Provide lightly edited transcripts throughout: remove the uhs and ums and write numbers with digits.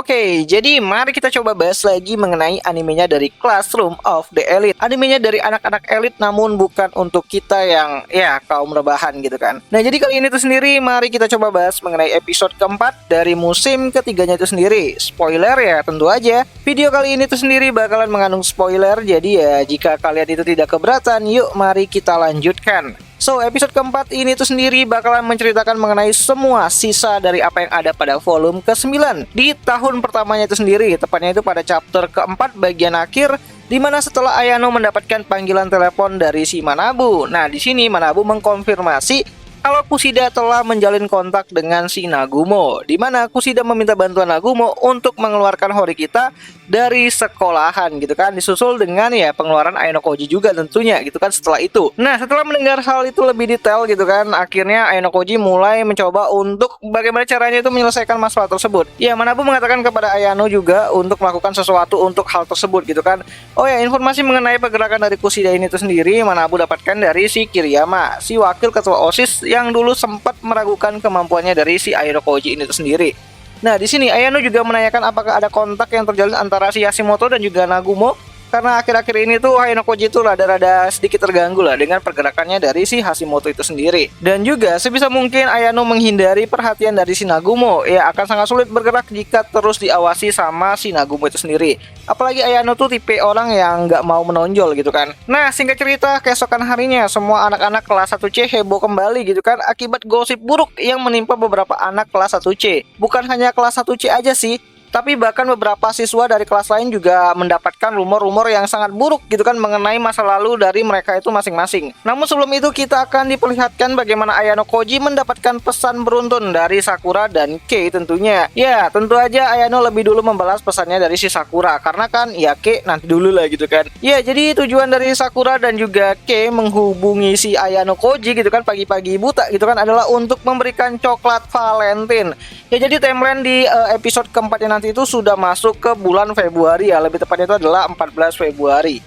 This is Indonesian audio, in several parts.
Oke, jadi mari kita coba bahas lagi mengenai animenya dari Classroom of the Elite. Animenya dari anak-anak elit namun bukan untuk kita yang ya kaum rebahan gitu kan. Nah, jadi kali ini tuh sendiri mari kita coba bahas mengenai episode keempat dari musim ketiganya itu sendiri. Spoiler ya tentu aja. Video kali ini tuh sendiri bakalan mengandung spoiler. Jadi ya jika kalian itu tidak keberatan, yuk mari kita lanjutkan. So, episode keempat ini tuh sendiri bakalan menceritakan mengenai semua sisa dari apa yang ada pada volume ke-9 di tahun pertamanya itu sendiri, tepatnya itu pada chapter keempat bagian akhir, di mana setelah Ayano mendapatkan panggilan telepon dari si Manabu. Nah, di sini Manabu mengkonfirmasi kalau Kushida telah menjalin kontak dengan si Nagumo, di mana Kushida meminta bantuan Nagumo untuk mengeluarkan Horikita dari sekolahan gitu kan, disusul dengan ya pengeluaran Ayano-Koji juga tentunya gitu kan setelah itu. Nah, setelah mendengar hal itu lebih detail gitu kan, akhirnya Ayano-Koji mulai mencoba untuk bagaimana caranya itu menyelesaikan masalah tersebut. Ya, Manabu mengatakan kepada Ayano juga untuk melakukan sesuatu untuk hal tersebut gitu kan. Oh ya, informasi mengenai pergerakan dari Kushida ini itu sendiri Manabu dapatkan dari si Kiriyama, si wakil ketua OSIS yang dulu sempat meragukan kemampuannya dari si Ayano-Koji ini itu sendiri. Nah, di sini Ayano juga menanyakan apakah ada kontak yang terjalin antara si Hashimoto dan juga Nagumo, karena akhir-akhir ini tuh Ayano-Koji itu rada-rada sedikit terganggu lah dengan pergerakannya dari si Hashimoto itu sendiri. Dan juga sebisa mungkin Ayano menghindari perhatian dari si Nagumo. Ya, akan sangat sulit bergerak jika terus diawasi sama si Nagumo itu sendiri. Apalagi Ayano tuh tipe orang yang nggak mau menonjol gitu kan. Nah, singkat cerita, keesokan harinya semua anak-anak kelas 1C heboh kembali gitu kan akibat gosip buruk yang menimpa beberapa anak kelas 1C. Bukan hanya kelas 1C aja sih, tapi bahkan beberapa siswa dari kelas lain juga mendapatkan rumor-rumor yang sangat buruk gitu kan mengenai masa lalu dari mereka itu masing-masing. Namun sebelum itu kita akan diperlihatkan bagaimana Ayano-Koji mendapatkan pesan beruntun dari Sakura dan Kei tentunya. Ya, tentu aja Ayano lebih dulu membalas pesannya dari si Sakura, karena kan ya Kei nanti dulu lah gitu kan. Ya, jadi tujuan dari Sakura dan juga Kei menghubungi si Ayano-Koji gitu kan pagi-pagi buta gitu kan adalah untuk memberikan coklat Valentine. Ya, jadi timeline di episode keempatnya nanti itu sudah masuk ke bulan Februari ya, lebih tepatnya itu adalah 14 Februari.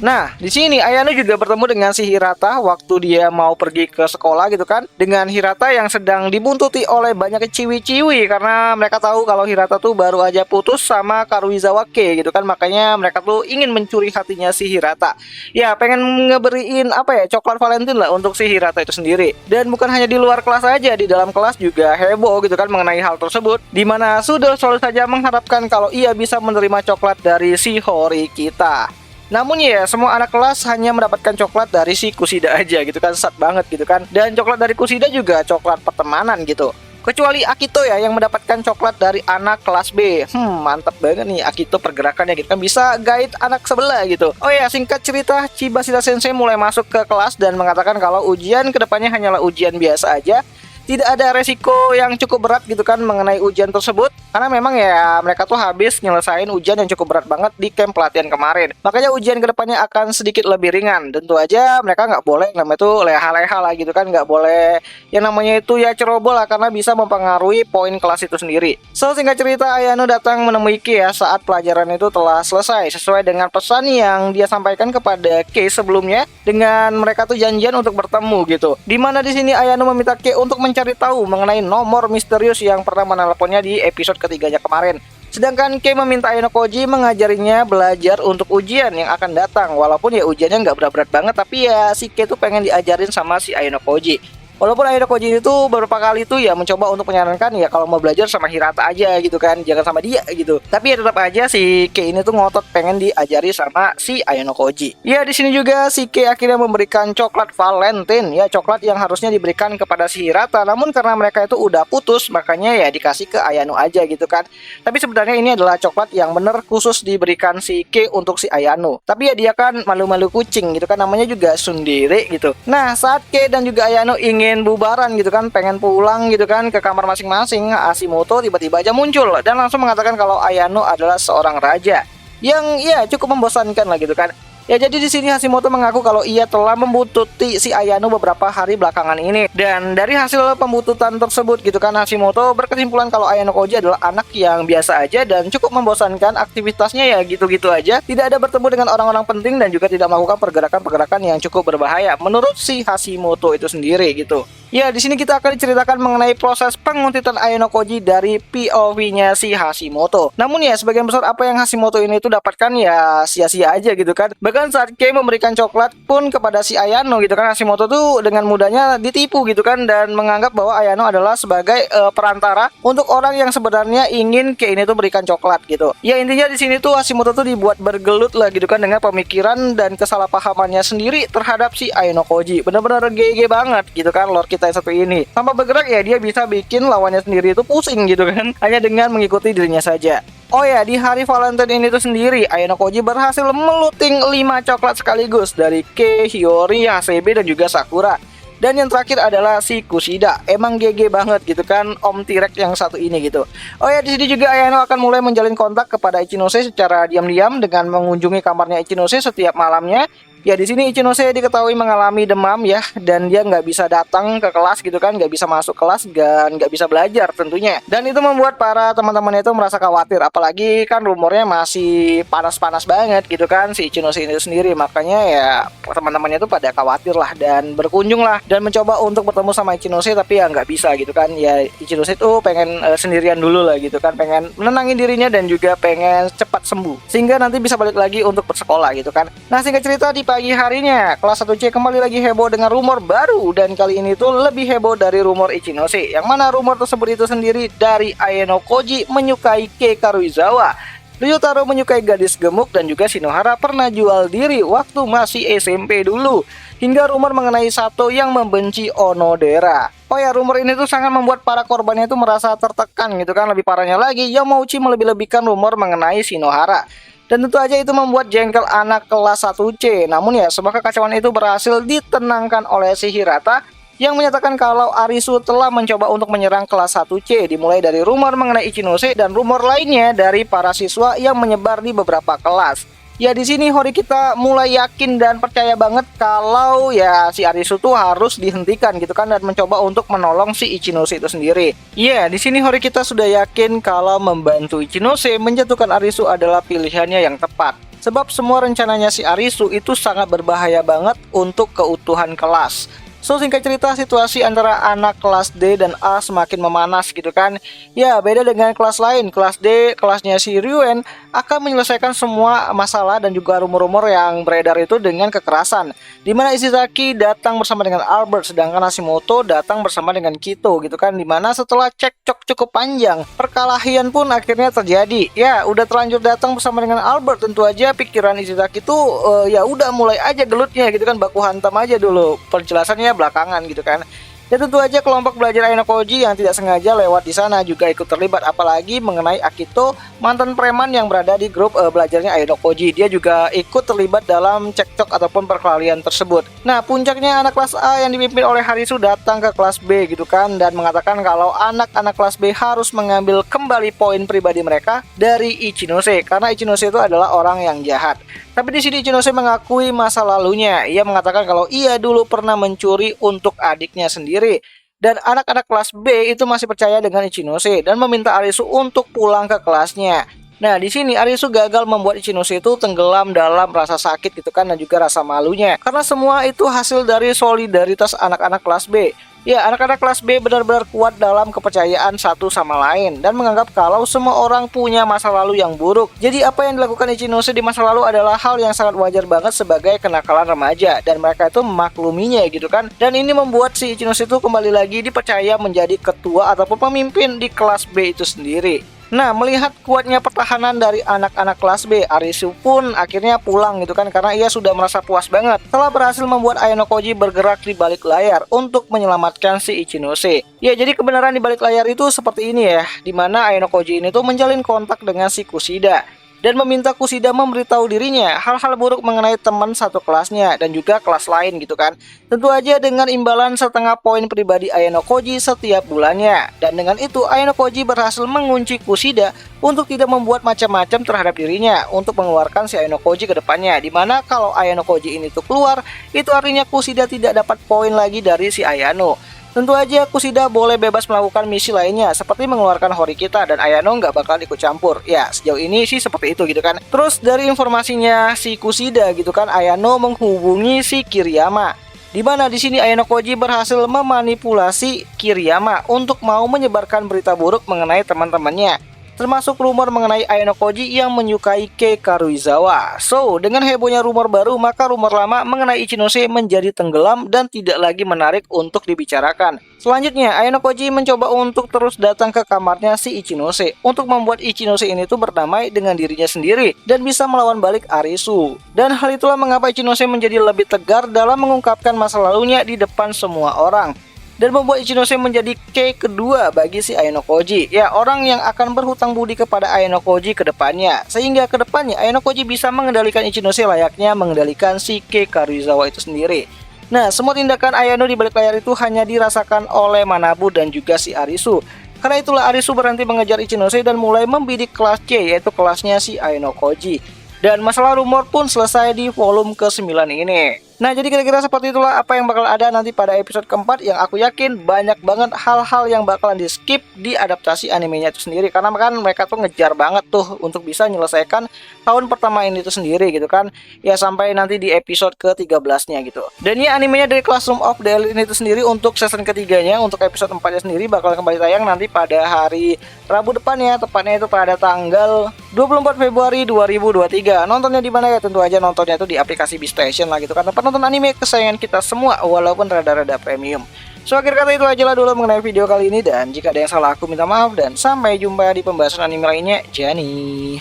Nah, di sini Ayano juga bertemu dengan si Hirata waktu dia mau pergi ke sekolah gitu kan, dengan Hirata yang sedang dibuntuti oleh banyak ciwi-ciwi karena mereka tahu kalau Hirata tuh baru aja putus sama Karuizawa Kei gitu kan, makanya mereka tuh ingin mencuri hatinya si Hirata. Ya, pengen ngeberiin apa ya, coklat Valentine lah untuk si Hirata itu sendiri. Dan bukan hanya di luar kelas aja, di dalam kelas juga heboh gitu kan mengenai hal tersebut, dimana sudah selalu saja mengharapkan kalau ia bisa menerima coklat dari si Horikita. Namun ya, semua anak kelas hanya mendapatkan coklat dari si Kushida aja gitu kan, sat banget gitu kan. Dan coklat dari Kushida juga coklat pertemanan gitu. Kecuali Akito ya yang mendapatkan coklat dari anak kelas B. Mantap banget nih Akito pergerakannya gitu kan, bisa guide anak sebelah gitu. Oh ya, singkat cerita, Chibashida Sensei mulai masuk ke kelas dan mengatakan kalau ujian kedepannya hanyalah ujian biasa aja. Tidak ada resiko yang cukup berat gitu kan mengenai ujian tersebut, karena memang ya mereka tuh habis nyelesain ujian yang cukup berat banget di camp pelatihan kemarin. Makanya ujian kedepannya akan sedikit lebih ringan. Tentu aja mereka nggak boleh namanya itu leha-leha lah gitu kan, nggak boleh yang namanya itu ya ceroboh lah, karena bisa mempengaruhi poin kelas itu sendiri. So, singkat cerita, Ayano datang menemui Kei ya saat pelajaran itu telah selesai sesuai dengan pesan yang dia sampaikan kepada Kei sebelumnya, dengan mereka tuh janjian untuk bertemu gitu. Dimana di sini Ayano meminta Kei untuk mencari tahu mengenai nomor misterius yang pernah menelponnya di episode ketiganya kemarin. Sedangkan Kei meminta Ayano-Koji mengajarinya belajar untuk ujian yang akan datang. Walaupun ya ujiannya nggak berat-berat banget, tapi ya si Kei tuh pengen diajarin sama si Ayano-Koji. Walaupun Ayano-Koji itu beberapa kali itu ya mencoba untuk menyarankan ya kalau mau belajar sama Hirata aja gitu kan, jangan sama dia gitu. Tapi ya tetap aja si Kei ini tuh ngotot pengen diajari sama si Ayano-Koji. Ya, di sini juga si Kei akhirnya memberikan coklat Valentine, ya coklat yang harusnya diberikan kepada si Hirata, namun karena mereka itu udah putus makanya ya dikasih ke Ayano aja gitu kan. Tapi sebenarnya ini adalah coklat yang bener khusus diberikan si Kei untuk si Ayano. Tapi ya dia kan malu-malu kucing gitu kan, namanya juga tsundere gitu. Nah, saat Kei dan juga Ayano ingin bubaran gitu kan, pengen pulang gitu kan ke kamar masing-masing, Hashimoto tiba-tiba aja muncul dan langsung mengatakan kalau Ayano adalah seorang raja yang ya cukup membosankan lah gitu kan. Ya, jadi di sini Hashimoto mengaku kalau ia telah membuntuti si Ayano beberapa hari belakangan ini. Dan dari hasil pembuntutan tersebut gitu kan, Hashimoto berkesimpulan kalau Ayano-Koji adalah anak yang biasa aja dan cukup membosankan, aktivitasnya ya gitu-gitu aja. Tidak ada bertemu dengan orang-orang penting dan juga tidak melakukan pergerakan-pergerakan yang cukup berbahaya menurut si Hashimoto itu sendiri gitu. Ya, di sini kita akan diceritakan mengenai proses penguntitan Ayano Koji dari POV-nya si Hashimoto. Namun ya, sebagian besar apa yang Hashimoto ini itu dapatkan ya sia-sia aja gitu kan. Bahkan saat Kei memberikan coklat pun kepada si Ayano gitu kan, Hashimoto tuh dengan mudahnya ditipu gitu kan, dan menganggap bahwa Ayano adalah sebagai perantara untuk orang yang sebenarnya ingin Kei ini tuh berikan coklat gitu. Ya, intinya di sini tuh Hashimoto tuh dibuat bergelut lah gitu kan dengan pemikiran dan kesalahpahamannya sendiri terhadap si Ayano Koji. Bener-bener GG banget gitu kan Lord kita yang satu ini. Tanpa bergerak ya dia bisa bikin lawannya sendiri itu pusing gitu kan, hanya dengan mengikuti dirinya saja. Oh ya, di hari Valentine ini tuh sendiri Ayano Koji berhasil meluting 5 coklat sekaligus dari Kei, Hiyori, Hasebe, dan juga Sakura. Dan yang terakhir adalah si Kushida. Emang GG banget gitu kan Om T-Rex yang satu ini gitu. Oh ya, di sini juga Ayano akan mulai menjalin kontak kepada Ichinose secara diam-diam dengan mengunjungi kamarnya Ichinose setiap malamnya. Ya, di sini Ichinose diketahui mengalami demam ya, dan dia nggak bisa datang ke kelas gitu kan, nggak bisa masuk kelas dan nggak bisa belajar tentunya. Dan itu membuat para teman-temannya itu merasa khawatir, apalagi kan rumornya masih panas-panas banget gitu kan si Ichinose ini sendiri. Makanya ya teman-temannya itu pada khawatir lah dan berkunjung lah dan mencoba untuk bertemu sama Ichinose, tapi ya nggak bisa gitu kan. Ya Ichinose itu pengen sendirian dulu lah gitu kan, pengen menenangin dirinya dan juga pengen cepat sembuh sehingga nanti bisa balik lagi untuk bersekolah gitu kan. Nah, singkat cerita di pagi harinya, kelas 1C kembali lagi heboh dengan rumor baru, dan kali ini tuh lebih heboh dari rumor Ichinose, yang mana rumor tersebut itu sendiri dari Ayano Koji menyukai Kei Karuizawa, Ryutaro menyukai gadis gemuk, dan juga Shinohara pernah jual diri waktu masih SMP dulu, hingga rumor mengenai Sato yang membenci Onodera. Oh ya, rumor ini tuh sangat membuat para korbannya itu merasa tertekan gitu kan. Lebih parahnya lagi, Yamauchi melebih-lebihkan rumor mengenai Shinohara. Dan tentu aja itu membuat jengkel anak kelas 1C. Namun ya, semua kekacauan itu berhasil ditenangkan oleh si Hirata yang menyatakan kalau Arisu telah mencoba untuk menyerang kelas 1C, dimulai dari rumor mengenai Ichinose dan rumor lainnya dari para siswa yang menyebar di beberapa kelas. Ya, di sini Hori kita mulai yakin dan percaya banget kalau ya si Arisu tuh harus dihentikan gitu kan, dan mencoba untuk menolong si Ichinose itu sendiri. Ya, di sini Hori kita sudah yakin kalau membantu Ichinose menjatuhkan Arisu adalah pilihannya yang tepat. Sebab semua rencananya si Arisu itu sangat berbahaya banget untuk keutuhan kelas. So, singkat cerita, situasi antara anak kelas D dan A semakin memanas gitu kan. Ya, beda dengan kelas lain. Kelas D, kelasnya si Ryuen, akan menyelesaikan semua masalah dan juga rumor-rumor yang beredar itu dengan kekerasan. Dimana Ishizaki datang bersama dengan Albert, sedangkan Hashimoto datang bersama dengan Kito gitu kan. Dimana setelah cekcok cukup panjang, perkelahian pun akhirnya terjadi. Ya, udah terlanjur datang bersama dengan Albert, tentu aja pikiran Ishizaki tuh ya udah mulai aja gelutnya gitu kan, baku hantam aja dulu. Penjelasannya belakangan gitu kan. Ya, tentu aja kelompok belajar Ayano Koji yang tidak sengaja lewat di sana juga ikut terlibat, apalagi mengenai Akito, mantan preman yang berada di grup belajarnya Ayano Koji. Dia juga ikut terlibat dalam cekcok ataupun perkelahian tersebut. Nah, puncaknya anak kelas A yang dipimpin oleh Harisu datang ke kelas B gitu kan, dan mengatakan kalau anak-anak kelas B harus mengambil kembali poin pribadi mereka dari Ichinose, karena Ichinose itu adalah orang yang jahat. Tapi di sini Ichinose mengakui masa lalunya. Ia mengatakan kalau ia dulu pernah mencuri untuk adiknya sendiri. Dan anak-anak kelas B itu masih percaya dengan Ichinose dan meminta Arisu untuk pulang ke kelasnya. Nah, di sini Arisu gagal membuat Ichinose itu tenggelam dalam rasa sakit gitu kan, dan juga rasa malunya. Karena semua itu hasil dari solidaritas anak-anak kelas B. Ya, anak-anak kelas B benar-benar kuat dalam kepercayaan satu sama lain dan menganggap kalau semua orang punya masa lalu yang buruk. Jadi apa yang dilakukan Ichinose di masa lalu adalah hal yang sangat wajar banget sebagai kenakalan remaja, dan mereka itu memakluminya gitu kan. Dan ini membuat si Ichinose itu kembali lagi dipercaya menjadi ketua ataupun pemimpin di kelas B itu sendiri. Nah, melihat kuatnya pertahanan dari anak-anak kelas B, Arisu pun akhirnya pulang gitu kan, karena ia sudah merasa puas banget telah berhasil membuat Ayano Koji bergerak di balik layar untuk menyelamatkan si Ichinose. Ya, jadi kebenaran di balik layar itu seperti ini ya, dimana Ayano Koji ini tuh menjalin kontak dengan si Kushida dan meminta Kushida memberitahu dirinya hal-hal buruk mengenai teman satu kelasnya dan juga kelas lain gitu kan. Tentu aja dengan imbalan setengah poin pribadi Ayano Koji setiap bulannya. Dan dengan itu Ayano Koji berhasil mengunci Kushida untuk tidak membuat macam-macam terhadap dirinya untuk mengeluarkan si Ayano Koji ke depannya. Dimana kalau Ayano Koji ini tuh keluar, itu artinya Kushida tidak dapat poin lagi dari si Ayano. Tentu aja Kushida boleh bebas melakukan misi lainnya seperti mengeluarkan Horikita, dan Ayano nggak bakal ikut campur. Ya, sejauh ini sih seperti itu gitu kan. Terus dari informasinya si Kushida gitu kan, Ayano menghubungi si Kiriyama. Di mana di sini Ayano Koji berhasil memanipulasi Kiriyama untuk mau menyebarkan berita buruk mengenai teman-temannya, termasuk rumor mengenai Ayano Koji yang menyukai Kei Karuizawa. So, dengan hebohnya rumor baru, maka rumor lama mengenai Ichinose menjadi tenggelam dan tidak lagi menarik untuk dibicarakan. Selanjutnya, Ayano Koji mencoba untuk terus datang ke kamarnya si Ichinose untuk membuat Ichinose ini tuh berdamai dengan dirinya sendiri dan bisa melawan balik Arisu. Dan hal itulah mengapa Ichinose menjadi lebih tegar dalam mengungkapkan masa lalunya di depan semua orang, dan membuat Ichinose menjadi Kei kedua bagi si Ayano Koji, ya orang yang akan berhutang budi kepada Ayano Koji ke depannya, sehingga ke depannya Ayano Koji bisa mengendalikan Ichinose layaknya mengendalikan si Kei Karuizawa itu sendiri. Nah, semua tindakan Ayano di balik layar itu hanya dirasakan oleh Manabu dan juga si Arisu. Karena itulah Arisu berhenti mengejar Ichinose dan mulai membidik kelas C, yaitu kelasnya si Ayano Koji. Dan masalah rumor pun selesai di volume ke-9 ini. Nah, jadi kira-kira seperti itulah apa yang bakal ada nanti pada episode keempat, yang aku yakin banyak banget hal-hal yang bakalan di skip di adaptasi animenya itu sendiri. Karena kan mereka tuh ngejar banget tuh untuk bisa menyelesaikan tahun pertama ini tuh sendiri gitu kan. Ya sampai nanti di episode ke-13-nya gitu. Dan ya animenya dari Classroom of the Elite ini tuh sendiri untuk season ketiganya, untuk episode 4-nya sendiri bakal kembali tayang nanti pada hari Rabu depan ya. Tepatnya itu pada tanggal 24 Februari 2023. Nontonnya di mana ya? Tentu aja nontonnya itu di aplikasi Beastation lah gitu kan. Tempat nonton anime kesayangan kita semua walaupun rada-rada premium. So, akhir kata itu aja lah dulu mengenai video kali ini, dan jika ada yang salah aku minta maaf, dan sampai jumpa di pembahasan anime lainnya. Jani.